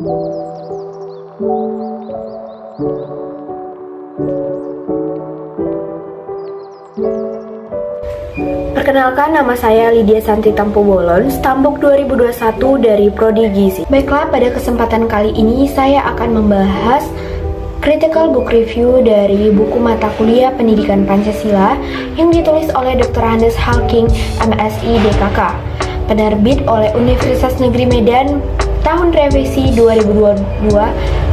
Perkenalkan, nama saya Lydia Santi Tampu Bolon, Stambuk 2021 dari Prodi Gizi. Baiklah, pada kesempatan kali ini saya akan membahas critical book review dari buku mata kuliah Pendidikan Pancasila yang ditulis oleh Dr. Handes Halking, MSI DKK, penerbit oleh Universitas Negeri Medan, tahun revisi 2022,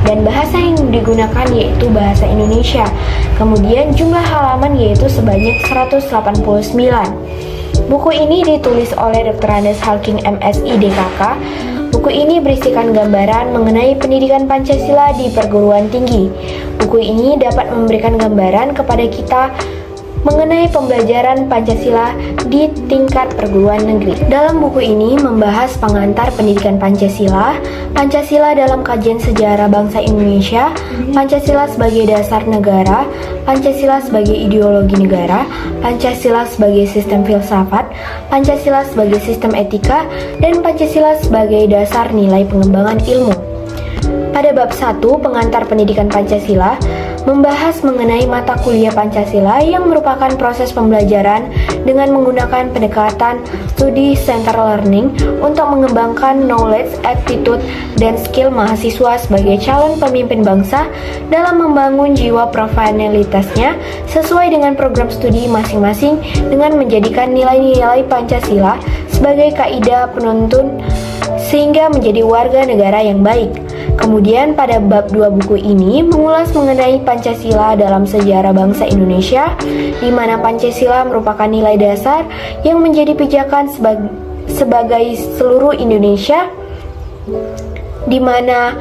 dan bahasa yang digunakan yaitu bahasa Indonesia. Kemudian jumlah halaman yaitu sebanyak 189. Buku ini ditulis oleh Dr. Handes Halking, MSI DKK. Buku ini berisikan gambaran mengenai pendidikan Pancasila di perguruan tinggi. Buku ini dapat memberikan gambaran kepada kita mengenai pembelajaran Pancasila di tingkat perguruan negeri. Dalam buku ini membahas pengantar pendidikan Pancasila, Pancasila dalam kajian sejarah bangsa Indonesia, Pancasila sebagai dasar negara, Pancasila sebagai ideologi negara, Pancasila sebagai sistem filsafat, Pancasila sebagai sistem etika, dan Pancasila sebagai dasar nilai pengembangan ilmu. Pada bab 1, pengantar pendidikan Pancasila, membahas mengenai mata kuliah Pancasila yang merupakan proses pembelajaran dengan menggunakan pendekatan studi center learning untuk mengembangkan knowledge, attitude, dan skill mahasiswa sebagai calon pemimpin bangsa dalam membangun jiwa profesionalitasnya sesuai dengan program studi masing-masing dengan menjadikan nilai-nilai Pancasila sebagai kaidah penuntun sehingga menjadi warga negara yang baik. Kemudian pada bab 2 buku ini mengulas mengenai Pancasila dalam sejarah bangsa Indonesia, di mana Pancasila merupakan nilai dasar yang menjadi pijakan sebagai seluruh Indonesia, di mana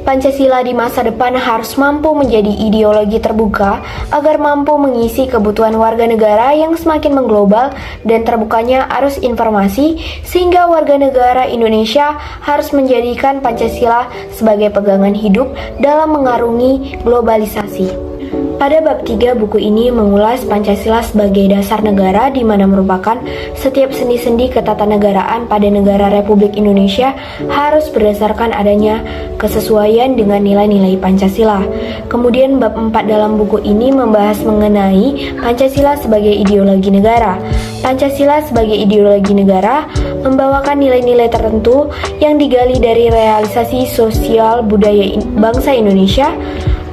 Pancasila di masa depan harus mampu menjadi ideologi terbuka agar mampu mengisi kebutuhan warga negara yang semakin mengglobal dan terbukanya arus informasi, sehingga warga negara Indonesia harus menjadikan Pancasila sebagai pegangan hidup dalam mengarungi globalisasi. Pada bab 3 buku ini mengulas Pancasila sebagai dasar negara, di mana merupakan setiap sendi-sendi ketatanegaraan pada negara Republik Indonesia harus berdasarkan adanya kesesuaian dengan nilai-nilai Pancasila. Kemudian bab 4 dalam buku ini membahas mengenai Pancasila sebagai ideologi negara. Pancasila sebagai ideologi negara membawakan nilai-nilai tertentu yang digali dari realisasi sosial budaya bangsa Indonesia.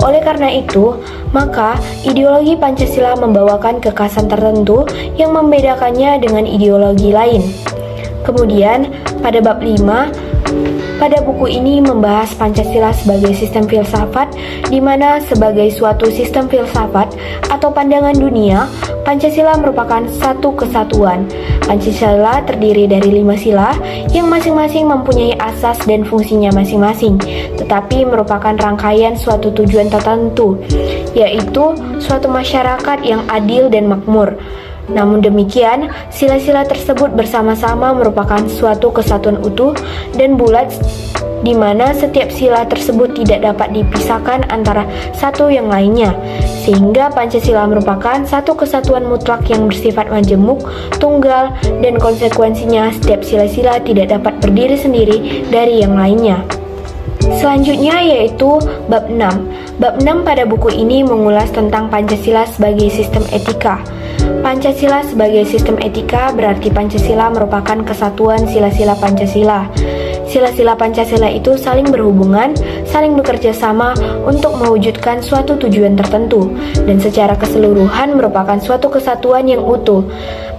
Oleh karena itu, maka ideologi Pancasila membawakan kekhasan tertentu yang membedakannya dengan ideologi lain. Kemudian, pada bab 5, pada buku ini membahas Pancasila sebagai sistem filsafat, di mana sebagai suatu sistem filsafat atau pandangan dunia, Pancasila merupakan satu kesatuan. Pancasila terdiri dari 5 sila yang masing-masing mempunyai asas dan fungsinya masing-masing, tetapi merupakan rangkaian suatu tujuan tertentu, yaitu suatu masyarakat yang adil dan makmur. Namun demikian, sila-sila tersebut bersama-sama merupakan suatu kesatuan utuh dan bulat, di mana setiap sila tersebut tidak dapat dipisahkan antara satu yang lainnya, sehingga Pancasila merupakan satu kesatuan mutlak yang bersifat majemuk, tunggal, dan konsekuensinya setiap sila-sila tidak dapat berdiri sendiri dari yang lainnya. Selanjutnya yaitu bab 6. Bab 6 pada buku ini mengulas tentang Pancasila sebagai sistem etika. Pancasila sebagai sistem etika berarti Pancasila merupakan kesatuan sila-sila Pancasila. Sila-sila Pancasila itu saling berhubungan, saling bekerja sama untuk mewujudkan suatu tujuan tertentu, dan secara keseluruhan merupakan suatu kesatuan yang utuh.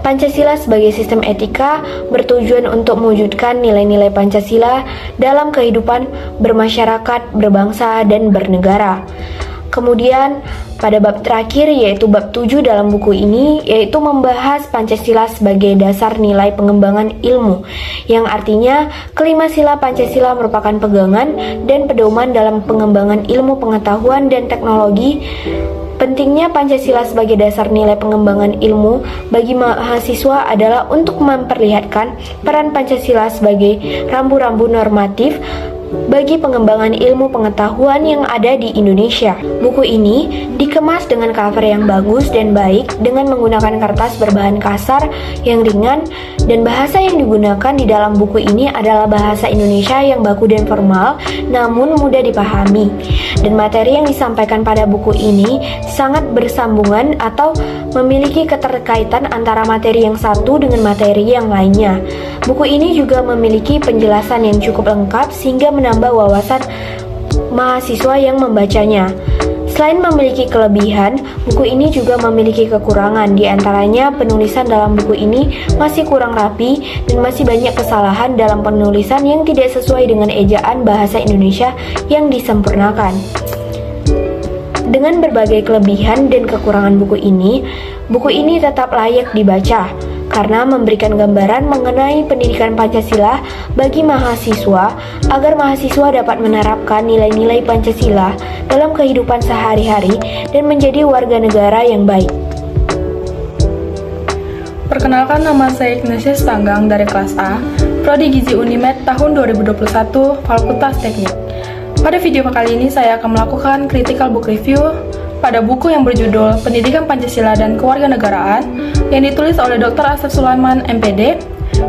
Pancasila sebagai sistem etika bertujuan untuk mewujudkan nilai-nilai Pancasila dalam kehidupan bermasyarakat, berbangsa, dan bernegara. Kemudian pada bab terakhir yaitu bab 7 dalam buku ini, yaitu membahas Pancasila sebagai dasar nilai pengembangan ilmu, yang artinya kelima sila Pancasila merupakan pegangan dan pedoman dalam pengembangan ilmu pengetahuan dan teknologi. Pentingnya Pancasila sebagai dasar nilai pengembangan ilmu bagi mahasiswa adalah untuk memperlihatkan peran Pancasila sebagai rambu-rambu normatif bagi pengembangan ilmu pengetahuan yang ada di Indonesia. Buku ini dikemas dengan cover yang bagus dan baik dengan menggunakan kertas berbahan kasar yang ringan, dan bahasa yang digunakan di dalam buku ini adalah bahasa Indonesia yang baku dan formal namun mudah dipahami. Dan materi yang disampaikan pada buku ini sangat bersambungan atau memiliki keterkaitan antara materi yang satu dengan materi yang lainnya. Buku ini juga memiliki penjelasan yang cukup lengkap sehingga menambah wawasan mahasiswa yang membacanya. Selain memiliki kelebihan, buku ini juga memiliki kekurangan. Di antaranya, penulisan dalam buku ini masih kurang rapi dan masih banyak kesalahan dalam penulisan yang tidak sesuai dengan ejaan bahasa Indonesia yang disempurnakan. Dengan berbagai kelebihan dan kekurangan buku ini tetap layak dibaca karena memberikan gambaran mengenai pendidikan Pancasila bagi mahasiswa agar mahasiswa dapat menerapkan nilai-nilai Pancasila dalam kehidupan sehari-hari dan menjadi warga negara yang baik. Perkenalkan, nama saya Ignatius Tanggang dari kelas A, Prodi Gizi Unimed tahun 2021, Fakultas Teknik. Pada video kali ini saya akan melakukan critical book review pada buku yang berjudul Pendidikan Pancasila dan Kewarganegaraan yang ditulis oleh Dr. Asep Sulaiman, MPD.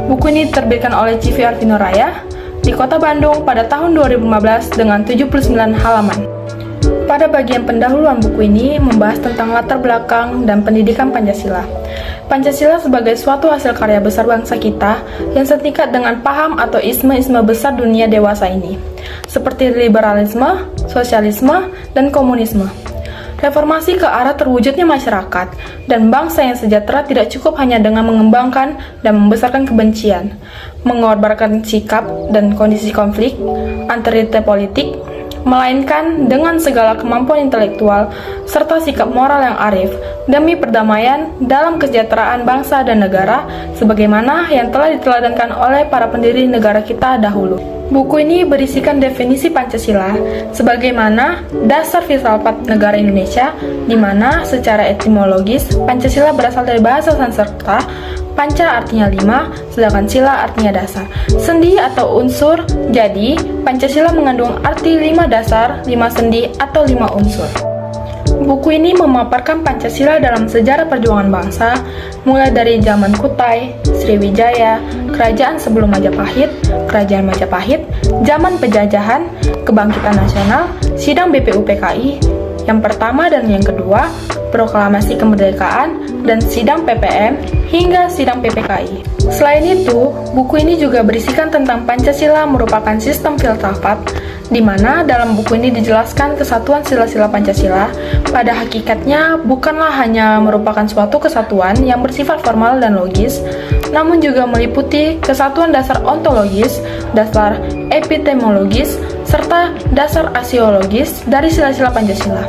Buku ini diterbitkan oleh CV Arvino Raya di Kota Bandung pada tahun 2015 dengan 79 halaman. Pada bagian pendahuluan buku ini membahas tentang latar belakang dan pendidikan Pancasila. Pancasila sebagai suatu hasil karya besar bangsa kita yang setingkat dengan paham atau isme-isme besar dunia dewasa ini, seperti liberalisme, sosialisme, dan komunisme. Reformasi ke arah terwujudnya masyarakat dan bangsa yang sejahtera tidak cukup hanya dengan mengembangkan dan membesarkan kebencian, mengorbankan sikap dan kondisi konflik antarita politik, melainkan dengan segala kemampuan intelektual serta sikap moral yang arif demi perdamaian dalam kesejahteraan bangsa dan negara sebagaimana yang telah diteladankan oleh para pendiri negara kita dahulu. Buku ini berisikan definisi Pancasila sebagaimana dasar filsafat negara Indonesia, di mana secara etimologis Pancasila berasal dari bahasa Sanskerta. Panca artinya 5, sedangkan sila artinya dasar. Sendi atau unsur, jadi Pancasila mengandung arti 5 dasar, 5 sendi atau 5 unsur. Buku ini memaparkan Pancasila dalam sejarah perjuangan bangsa, mulai dari zaman Kutai, Sriwijaya, kerajaan sebelum Majapahit, kerajaan Majapahit, zaman penjajahan, kebangkitan nasional, sidang BPUPKI, yang pertama dan yang kedua, proklamasi kemerdekaan, dan sidang PPM, hingga sidang PPKI. Selain itu, buku ini juga berisikan tentang Pancasila merupakan sistem filsafat, di mana dalam buku ini dijelaskan kesatuan sila-sila Pancasila pada hakikatnya bukanlah hanya merupakan suatu kesatuan yang bersifat formal dan logis, namun juga meliputi kesatuan dasar ontologis, dasar epistemologis, serta dasar aksiologis dari sila-sila Pancasila.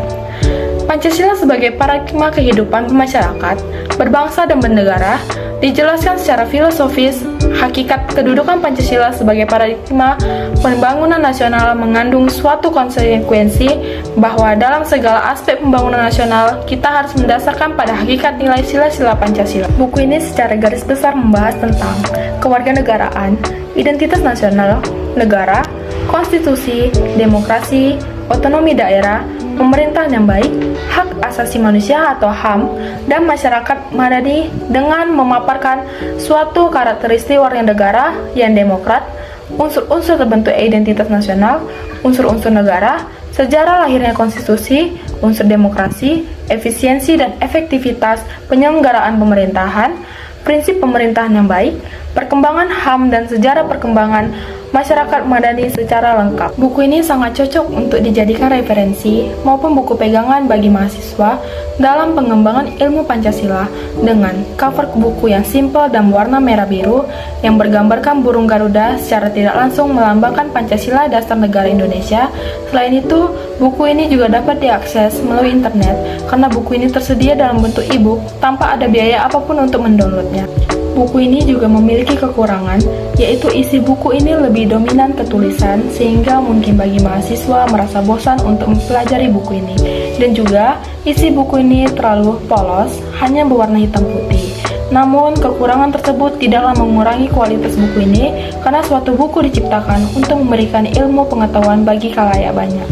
Pancasila sebagai paradigma kehidupan masyarakat, berbangsa dan bernegara, dijelaskan secara filosofis. Hakikat kedudukan Pancasila sebagai paradigma pembangunan nasional mengandung suatu konsekuensi bahwa dalam segala aspek pembangunan nasional kita harus mendasarkan pada hakikat nilai sila-sila Pancasila. Buku ini secara garis besar membahas tentang kewarganegaraan, identitas nasional, negara, konstitusi, demokrasi, otonomi daerah, pemerintahan yang baik, hak asasi manusia atau HAM, dan masyarakat madani dengan memaparkan suatu karakteristik warga negara yang demokrat, unsur-unsur terbentuk identitas nasional, unsur-unsur negara, sejarah lahirnya konstitusi, unsur demokrasi, efisiensi dan efektivitas penyelenggaraan pemerintahan, prinsip pemerintahan yang baik, perkembangan HAM dan sejarah perkembangan masyarakat madani secara lengkap. Buku ini sangat cocok untuk dijadikan referensi maupun buku pegangan bagi mahasiswa dalam pengembangan ilmu Pancasila dengan cover buku yang simpel dan warna merah biru yang bergambarkan burung Garuda secara tidak langsung melambangkan Pancasila dasar negara Indonesia. Selain itu, buku ini juga dapat diakses melalui internet karena buku ini tersedia dalam bentuk e-book tanpa ada biaya apapun untuk mendownloadnya. Buku ini juga memiliki kekurangan, yaitu isi buku ini lebih dominan ketulisan sehingga mungkin bagi mahasiswa merasa bosan untuk mempelajari buku ini. Dan juga isi buku ini terlalu polos, hanya berwarna hitam putih. Namun, kekurangan tersebut tidaklah mengurangi kualitas buku ini karena suatu buku diciptakan untuk memberikan ilmu pengetahuan bagi khalayak banyak.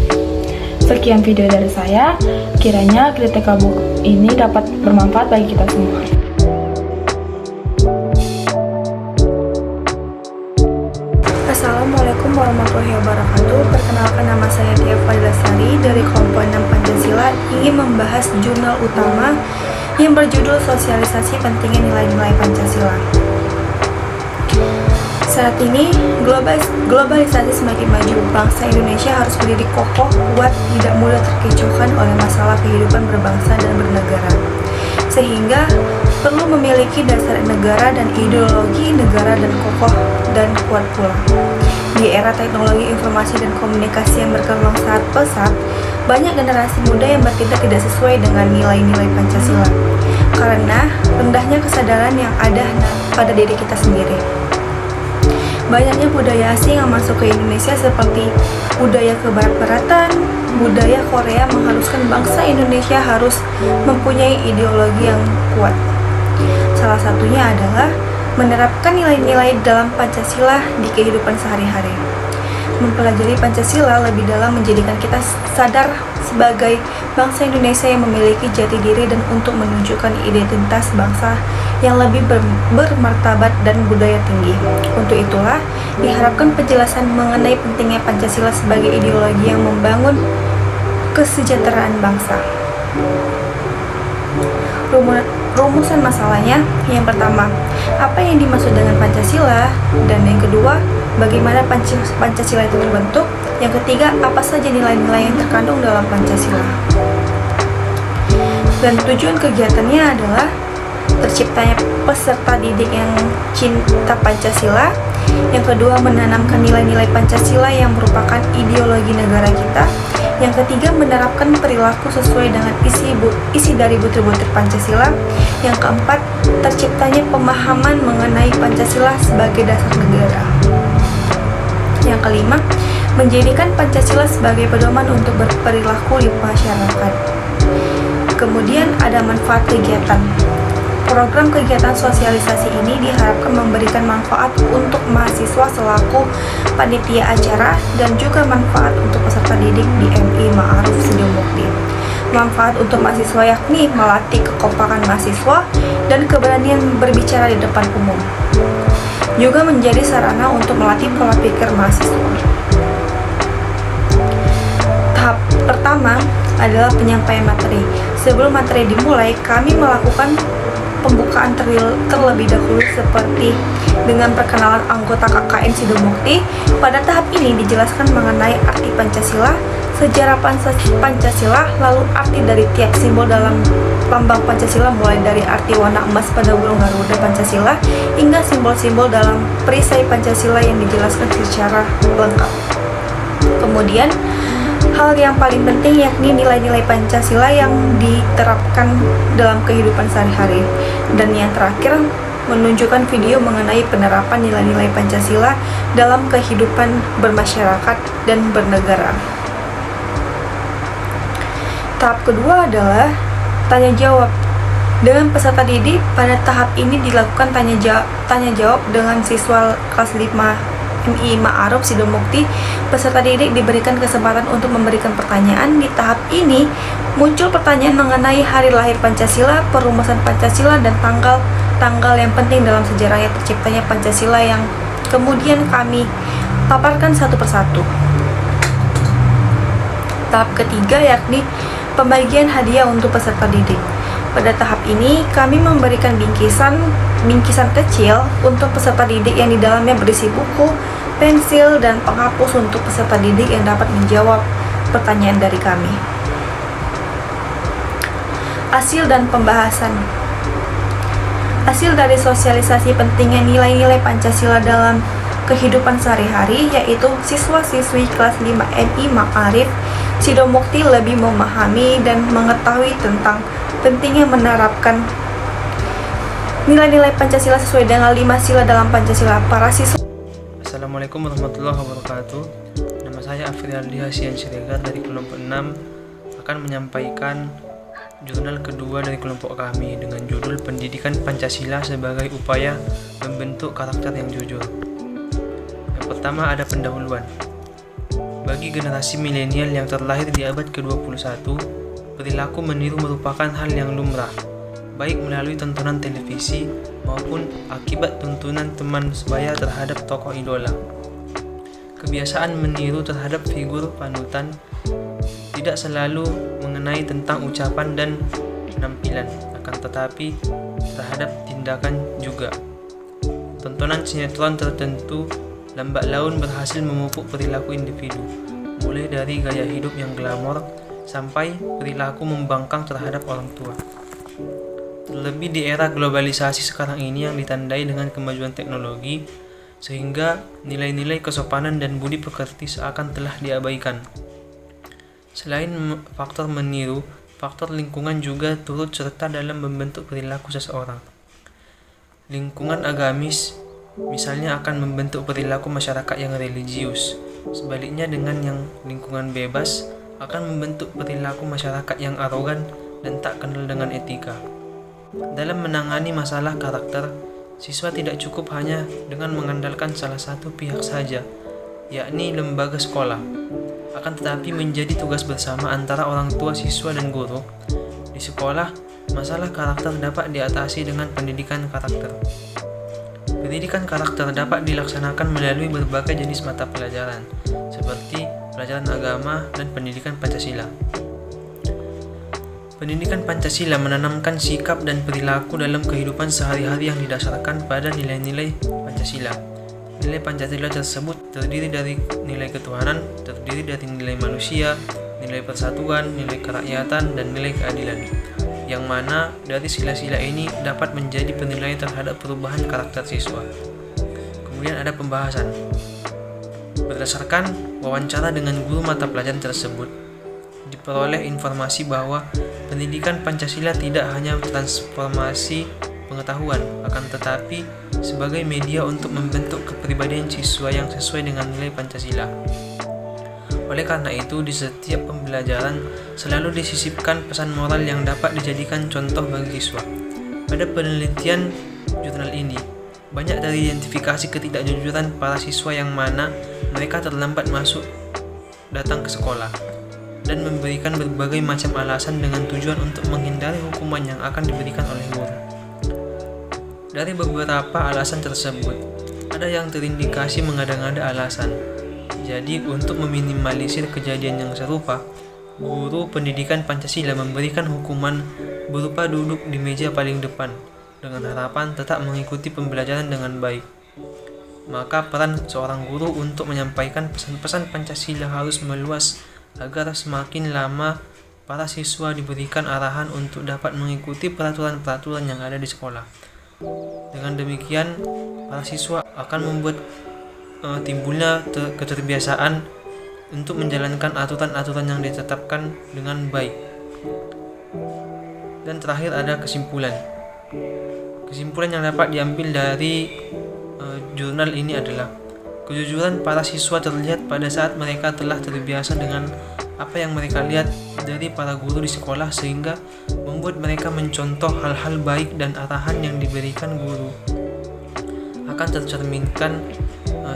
Sekian video dari saya, kiranya critical book ini dapat bermanfaat bagi kita semua. Assalamualaikum warahmatullahi wabarakatuh. Perkenalkan, nama saya Tia Fadlasari dari kelompok 6 Pancasila, ingin membahas jurnal utama yang berjudul Sosialisasi Pentingnya Nilai-Nilai Pancasila. Saat ini, globalisasi semakin maju. Bangsa Indonesia harus berdiri kokoh, kuat, tidak mudah terkecohkan oleh masalah kehidupan berbangsa dan bernegara. Sehingga perlu memiliki dasar negara dan ideologi negara dan kokoh dan kuat pula. Di era teknologi informasi dan komunikasi yang berkembang sangat pesat, banyak generasi muda yang bertindak tidak sesuai dengan nilai-nilai Pancasila karena rendahnya kesadaran yang ada pada diri kita sendiri. Banyaknya budaya asing yang masuk ke Indonesia seperti budaya kebarat-baratan, budaya Korea mengharuskan bangsa Indonesia harus mempunyai ideologi yang kuat. Salah satunya adalah menerapkan nilai-nilai dalam Pancasila di kehidupan sehari-hari. Mempelajari Pancasila lebih dalam menjadikan kita sadar sebagai bangsa Indonesia yang memiliki jati diri dan untuk menunjukkan identitas bangsa yang lebih bermartabat dan budaya tinggi. Untuk itulah, diharapkan penjelasan mengenai pentingnya Pancasila sebagai ideologi yang membangun kesejahteraan bangsa. Rumusan masalahnya, yang pertama, apa yang dimaksud dengan Pancasila? Dan yang kedua, bagaimana Pancasila itu terbentuk? Yang ketiga, apa saja nilai-nilai yang terkandung dalam Pancasila? Dan tujuan kegiatannya adalah terciptanya peserta didik yang cinta Pancasila. Yang kedua, menanamkan nilai-nilai Pancasila yang merupakan ideologi negara kita. Yang ketiga, menerapkan perilaku sesuai dengan isi dari butir-butir Pancasila. Yang keempat, terciptanya pemahaman mengenai Pancasila sebagai dasar negara. Yang kelima, menjadikan Pancasila sebagai pedoman untuk berperilaku di masyarakat. Kemudian ada manfaat kegiatan. Program kegiatan sosialisasi ini diharapkan memberikan manfaat untuk mahasiswa selaku panitia acara dan juga manfaat untuk peserta didik di MI Ma'aruf Sidomukti. Manfaat untuk mahasiswa yakni melatih kekompakan mahasiswa dan keberanian berbicara di depan umum. Juga menjadi sarana untuk melatih pola pikir mahasiswa. Tahap pertama adalah penyampaian materi. Sebelum materi dimulai, kami melakukan pembukaan terlebih dahulu seperti dengan perkenalan anggota KKN Sidomukti. Pada tahap ini dijelaskan mengenai arti Pancasila, sejarah Pancasila, lalu arti dari tiap simbol dalam lambang Pancasila, mulai dari arti warna emas pada burung Garuda Pancasila hingga simbol-simbol dalam perisai Pancasila yang dijelaskan secara lengkap. Kemudian hal yang paling penting yakni nilai-nilai Pancasila yang diterapkan dalam kehidupan sehari-hari. Dan yang terakhir, menunjukkan video mengenai penerapan nilai-nilai Pancasila dalam kehidupan bermasyarakat dan bernegara. Tahap kedua adalah tanya jawab. Dengan peserta didik, pada tahap ini dilakukan tanya jawab dengan siswa kelas 5 MI Ma'aruf Sidomukti. Peserta didik diberikan kesempatan untuk memberikan pertanyaan. Di tahap ini muncul pertanyaan mengenai hari lahir Pancasila, perumusan Pancasila, dan tanggal yang penting dalam sejarahnya terciptanya Pancasila yang kemudian kami paparkan satu persatu. Tahap ketiga yakni pembagian hadiah untuk peserta didik. Pada tahap ini, kami memberikan bingkisan kecil untuk peserta didik yang di dalamnya berisi buku, pensil, dan penghapus untuk peserta didik yang dapat menjawab pertanyaan dari kami. Hasil dan pembahasan. Hasil dari sosialisasi pentingnya nilai-nilai Pancasila dalam kehidupan sehari-hari, yaitu siswa-siswi kelas 5 MI Ma'arif Sidomukti lebih memahami dan mengetahui tentang pentingnya menerapkan nilai-nilai Pancasila sesuai dengan 5 sila dalam Pancasila. Para siswa. Assalamualaikum warahmatullahi wabarakatuh. Nama saya Afrialdi Hasian Siregar dari kelompok 6 akan menyampaikan jurnal kedua dari kelompok kami dengan judul Pendidikan Pancasila sebagai Upaya Membentuk Karakter yang Jujur. Yang pertama ada pendahuluan. Bagi generasi milenial yang terlahir di abad ke-21, perilaku meniru merupakan hal yang lumrah, baik melalui tontonan televisi maupun akibat tuntunan teman sebaya terhadap tokoh idola. Kebiasaan meniru terhadap figur panutan tidak selalu mengenai tentang ucapan dan penampilan, akan tetapi terhadap tindakan juga. Tontonan sinetron tertentu lambat laun berhasil memupuk perilaku individu, mulai dari gaya hidup yang glamor sampai perilaku membangkang terhadap orang tua. Terlebih di era globalisasi sekarang ini yang ditandai dengan kemajuan teknologi, sehingga nilai-nilai kesopanan dan budi pekerti seakan telah diabaikan. Selain faktor meniru, faktor lingkungan juga turut serta dalam membentuk perilaku seseorang. Lingkungan agamis misalnya akan membentuk perilaku masyarakat yang religius. Sebaliknya dengan yang lingkungan bebas akan membentuk perilaku masyarakat yang arogan dan tak kenal dengan etika. Dalam menangani masalah karakter, siswa tidak cukup hanya dengan mengandalkan salah satu pihak saja, yakni lembaga sekolah. Akan tetapi menjadi tugas bersama antara orang tua, siswa, dan guru. Di sekolah, masalah karakter dapat diatasi dengan pendidikan karakter. Pendidikan karakter dapat dilaksanakan melalui berbagai jenis mata pelajaran, seperti pelajaran agama dan pendidikan Pancasila. Pendidikan Pancasila menanamkan sikap dan perilaku dalam kehidupan sehari-hari yang didasarkan pada nilai-nilai Pancasila. Nilai Pancasila tersebut terdiri dari nilai ketuhanan, terdiri dari nilai manusia, nilai persatuan, nilai kerakyatan, dan nilai keadilan. Yang mana dari sila-sila ini dapat menjadi penilaian terhadap perubahan karakter siswa. Kemudian ada pembahasan. Berdasarkan wawancara dengan guru mata pelajaran tersebut, diperoleh informasi bahwa pendidikan Pancasila tidak hanya transformasi pengetahuan, akan tetapi sebagai media untuk membentuk kepribadian siswa yang sesuai dengan nilai Pancasila. Oleh karena itu, di setiap pembelajaran selalu disisipkan pesan moral yang dapat dijadikan contoh bagi siswa. Pada penelitian jurnal ini, banyak dari identifikasi ketidakjujuran para siswa yang mana mereka terlambat datang ke sekolah dan memberikan berbagai macam alasan dengan tujuan untuk menghindari hukuman yang akan diberikan oleh guru. Dari beberapa alasan tersebut, ada yang terindikasi mengada-ngada alasan. Jadi, untuk meminimalisir kejadian yang serupa, guru pendidikan Pancasila memberikan hukuman berupa duduk di meja paling depan, dengan harapan tetap mengikuti pembelajaran dengan baik. Maka peran seorang guru untuk menyampaikan pesan-pesan Pancasila harus meluas agar semakin lama para siswa diberikan arahan untuk dapat mengikuti peraturan-peraturan yang ada di sekolah. Dengan demikian, para siswa akan membuat timbulnya keterbiasaan untuk menjalankan aturan-aturan yang ditetapkan dengan baik. Dan terakhir ada kesimpulan. Kesimpulan yang dapat diambil dari jurnal ini adalah kejujuran para siswa terlihat pada saat mereka telah terbiasa dengan apa yang mereka lihat dari para guru di sekolah, sehingga membuat mereka mencontoh hal-hal baik dan arahan yang diberikan guru. Akan tercerminkan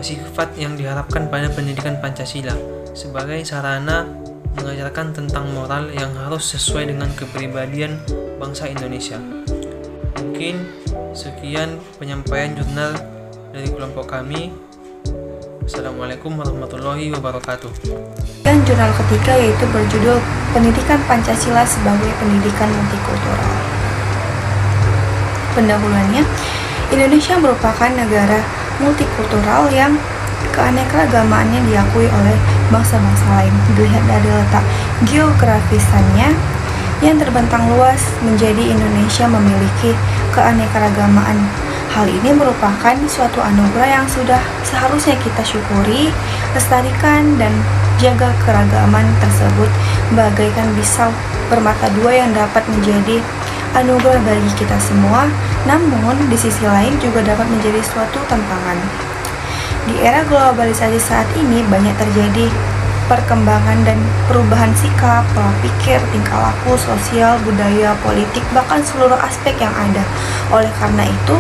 sifat yang diharapkan pada pendidikan Pancasila sebagai sarana mengajarkan tentang moral yang harus sesuai dengan kepribadian bangsa Indonesia. Mungkin sekian penyampaian jurnal dari kelompok kami. Assalamualaikum warahmatullahi wabarakatuh. Dan jurnal ketiga yaitu berjudul Pendidikan Pancasila sebagai Pendidikan Multikultural. Pendahuluannya, Indonesia merupakan negara multikultural yang keanekaragamaannya diakui oleh bangsa-bangsa lain. Dilihat dari letak geografisannya yang terbentang luas, menjadi Indonesia memiliki keanekaragamaan. Hal ini merupakan suatu anugerah yang sudah seharusnya kita syukuri, lestarikan, dan jaga keragaman tersebut bagaikan pisau bermata dua yang dapat menjadi anugerah bagi kita semua, namun di sisi lain juga dapat menjadi suatu tantangan. Di era globalisasi saat ini banyak terjadi perkembangan dan perubahan sikap, pola pikir, tingkah laku, sosial, budaya, politik, bahkan seluruh aspek yang ada. Oleh karena itu,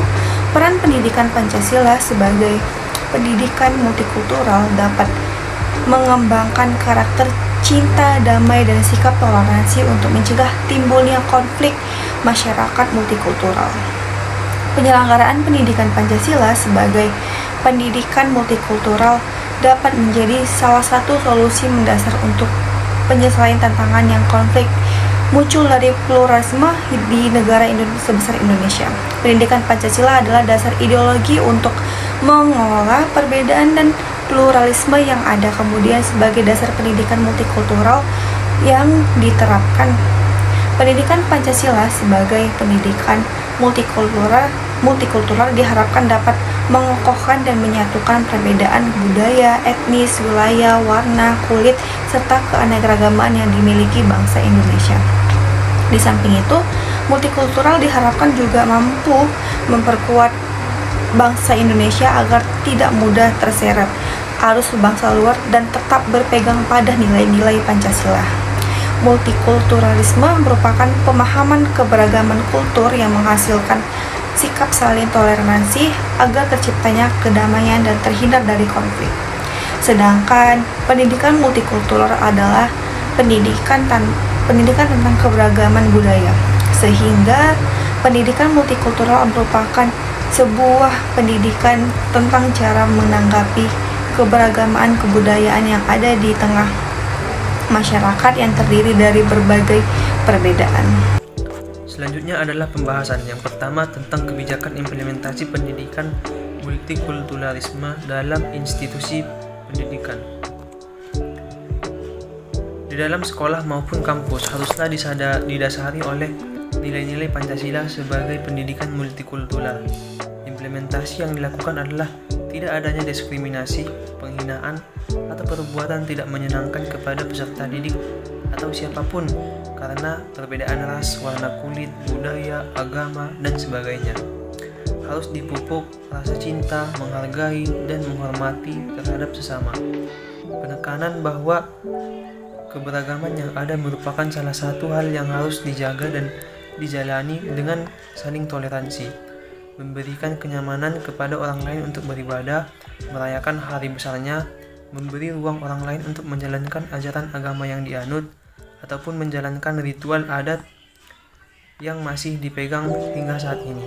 peran pendidikan Pancasila sebagai pendidikan multikultural dapat mengembangkan karakter cinta, damai, dan sikap toleransi untuk mencegah timbulnya konflik masyarakat multikultural. Penyelenggaraan pendidikan Pancasila sebagai pendidikan multikultural dapat menjadi salah satu solusi mendasar untuk penyelesaian tantangan yang konflik muncul dari pluralisme di negara sebesar Indonesia. Pendidikan Pancasila adalah dasar ideologi untuk mengelola perbedaan dan pluralisme yang ada, kemudian sebagai dasar pendidikan multikultural yang diterapkan. Pendidikan Pancasila sebagai pendidikan multikultural diharapkan dapat mengokohkan dan menyatukan perbedaan budaya, etnis, wilayah, warna, kulit, serta keanekaragaman yang dimiliki bangsa Indonesia. Di samping itu, multikultural diharapkan juga mampu memperkuat bangsa Indonesia agar tidak mudah terseret arus bangsa luar dan tetap berpegang pada nilai-nilai Pancasila. Multikulturalisme merupakan pemahaman keberagaman kultur yang menghasilkan sikap saling toleransi agar terciptanya kedamaian dan terhindar dari konflik. Sedangkan pendidikan multikultural adalah pendidikan tentang keberagaman budaya. Sehingga pendidikan multikultural merupakan sebuah pendidikan tentang cara menanggapi keberagaman kebudayaan yang ada di tengah masyarakat yang terdiri dari berbagai perbedaan. Selanjutnya adalah pembahasan yang pertama tentang kebijakan implementasi pendidikan multikulturalisme dalam institusi pendidikan. Di dalam sekolah maupun kampus haruslah didasari oleh nilai-nilai Pancasila sebagai pendidikan multikultural. Implementasi yang dilakukan adalah tidak adanya diskriminasi, penghinaan, atau perbuatan tidak menyenangkan kepada peserta didik atau siapapun karena perbedaan ras, warna kulit, budaya, agama, dan sebagainya. Harus dipupuk rasa cinta, menghargai, dan menghormati terhadap sesama. Penekanan bahwa keberagaman yang ada merupakan salah satu hal yang harus dijaga dan dijalani dengan saling toleransi. Memberikan kenyamanan kepada orang lain untuk beribadah, merayakan hari besarnya, memberi ruang orang lain untuk menjalankan ajaran agama yang dianut, ataupun menjalankan ritual adat yang masih dipegang hingga saat ini.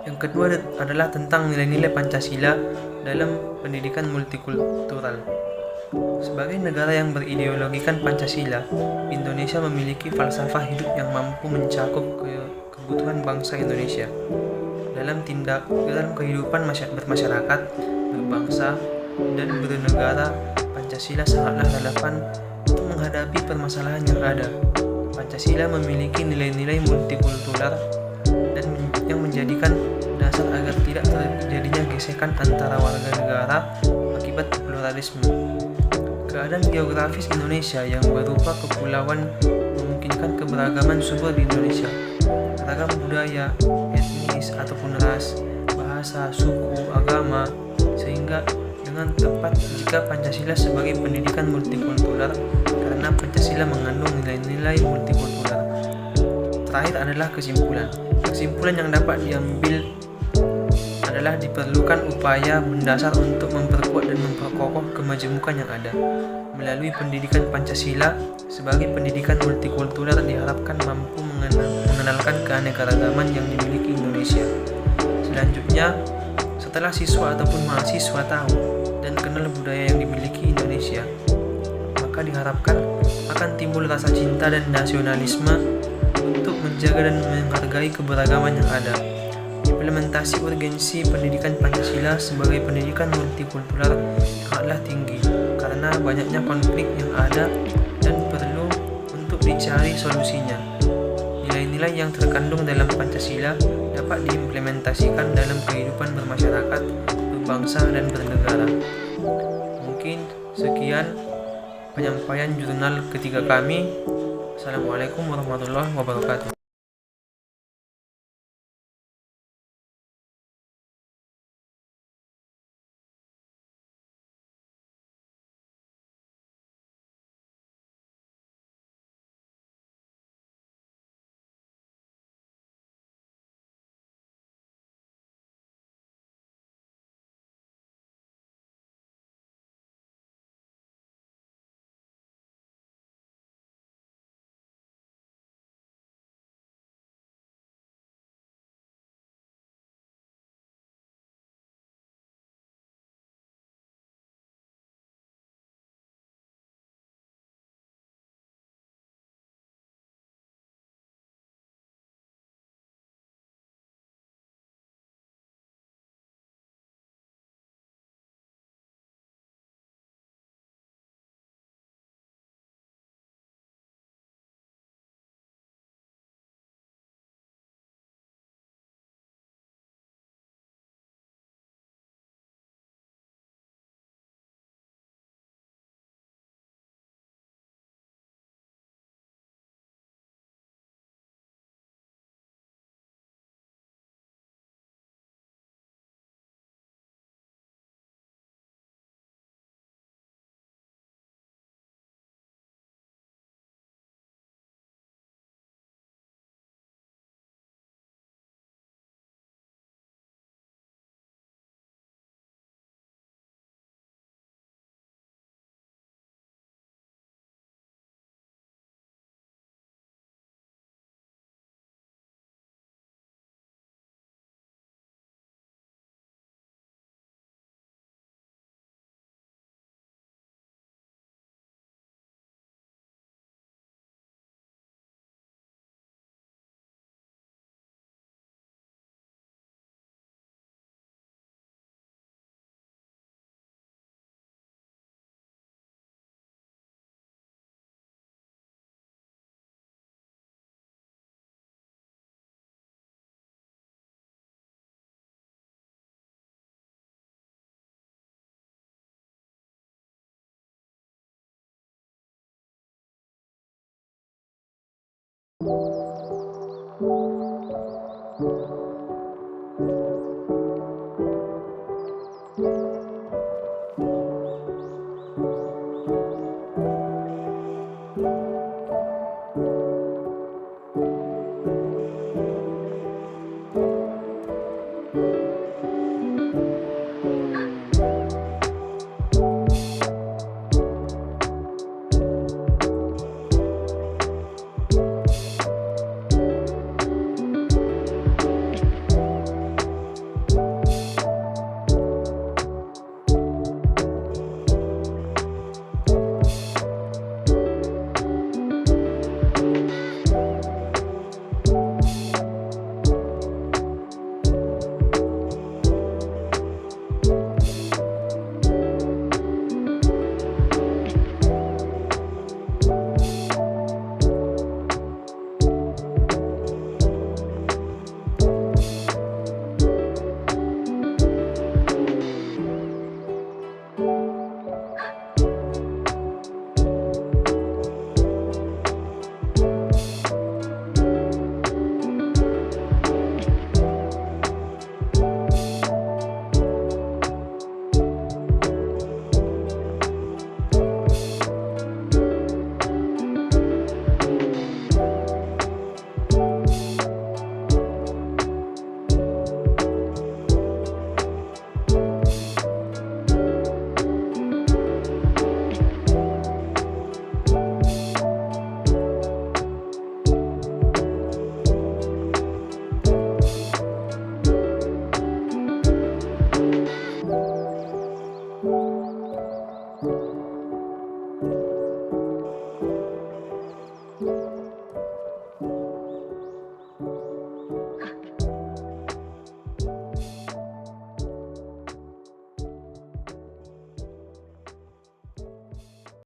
Yang kedua adalah tentang nilai-nilai Pancasila dalam pendidikan multikultural. Sebagai negara yang berideologikan Pancasila, Indonesia memiliki falsafah hidup yang mampu mencakup kebutuhan bangsa Indonesia. Dalam kehidupan bermasyarakat, berbangsa, dan bernegara, Pancasila sangatlah relevan untuk menghadapi permasalahan yang ada. Pancasila memiliki nilai-nilai multikultural dan yang menjadikan dasar agar tidak terjadinya gesekan antara warga negara akibat pluralisme. Keadaan geografis Indonesia yang berupa kepulauan memungkinkan keberagaman subur di Indonesia. Ragam budaya, etnis ataupun ras, bahasa, suku, agama, sehingga dengan tepat jika Pancasila sebagai pendidikan multikultural karena Pancasila mengandung nilai-nilai multikultural. Terakhir adalah kesimpulan. Kesimpulan yang dapat diambil adalah diperlukan upaya mendasar untuk memperkuat dan memperkokoh kemajemukan yang ada. Melalui pendidikan Pancasila sebagai pendidikan multikultural diharapkan mampu mengenalkan keanekaragaman yang dimiliki Indonesia. Selanjutnya, setelah siswa ataupun mahasiswa tahu dan kenal budaya yang dimiliki Indonesia, maka diharapkan akan timbul rasa cinta dan nasionalisme untuk menjaga dan menghargai keberagaman yang ada. Implementasi urgensi pendidikan Pancasila sebagai pendidikan multikultural sangatlah tinggi karena banyaknya konflik yang ada dan perlu untuk dicari solusinya. Nilai-nilai yang terkandung dalam Pancasila dapat diimplementasikan dalam kehidupan bermasyarakat, berbangsa, dan bernegara. Mungkin sekian penyampaian jurnal ketiga kami. Assalamualaikum warahmatullahi wabarakatuh.